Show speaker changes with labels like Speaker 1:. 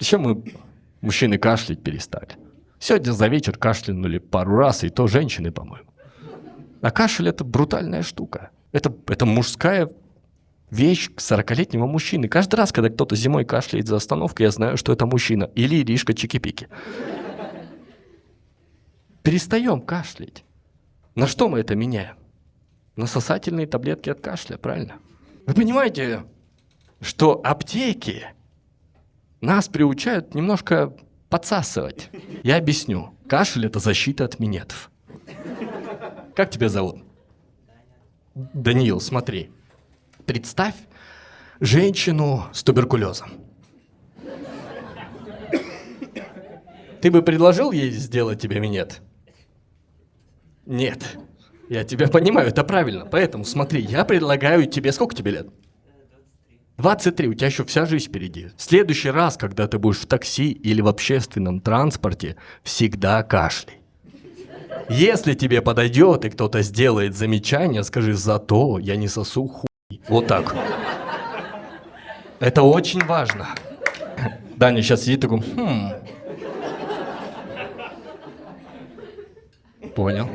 Speaker 1: Зачем мы, мужчины, кашлять перестали? Сегодня за вечер кашлянули пару раз, и то женщины, по-моему. А кашель – это брутальная штука. Это мужская вещь 40-летнего мужчины. Каждый раз, когда кто-то зимой кашляет за остановкой, я знаю, что это мужчина. Или Иришка Чики-Пики. Перестаем кашлять. На что мы это меняем? На сосательные таблетки от кашля, правильно? Вы понимаете, что аптеки нас приучают немножко подсасывать. Я объясню. Кашель – это защита от минетов. Как тебя зовут? Даниил, смотри. Представь женщину с туберкулезом. Ты бы предложил ей сделать тебе минет? Нет. Я тебя понимаю, это правильно. Поэтому смотри, я предлагаю тебе... Сколько тебе лет? 23, у тебя еще вся жизнь впереди. В следующий раз, когда ты будешь в такси или в общественном транспорте, всегда кашляй. Если тебе подойдет и кто-то сделает замечание, скажи: зато я не сосу хуй. Вот так. Это очень важно. Даня сейчас сидит такой: Понял.